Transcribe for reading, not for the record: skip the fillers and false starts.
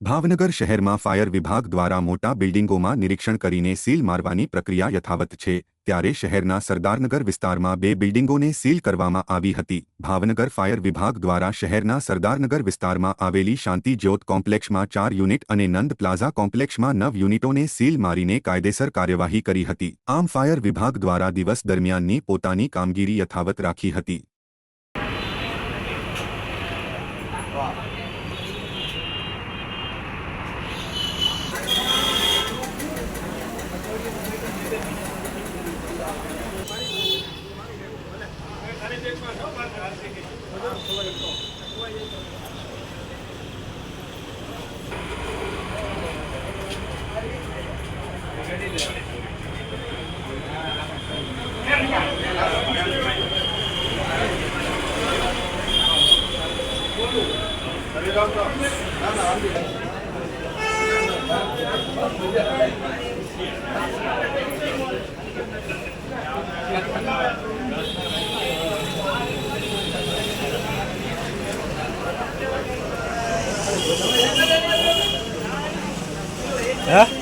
ભાવનગર શહેરમાં ફાયર વિભાગ દ્વારા મોટા બિલ્ડિંગોમાં નિરીક્ષણ કરીને સીલ મારવાની પ્રક્રિયા યથાવત છે, ત્યારે શહેરના સરદારનગર વિસ્તારમાં 2 બિલ્ડિંગોને સીલ કરવામાં આવી હતી। ભાવનગર ફાયર વિભાગ દ્વારા શહેરના સરદારનગર વિસ્તારમાં આવેલી શાંતિ જ્યોત કોમ્પ્લેક્સમાં 4 યુનિટ અને નંદ પ્લાઝા કોમ્પ્લેક્સમાં 9 યુનિટોને સીલ મારીને કાયદેસર કાર્યવાહી કરી હતી। આમ ફાયર વિભાગ દ્વારા દિવસ દરમિયાનની પોતાની કામગીરી યથાવત રાખી હતી। Hả?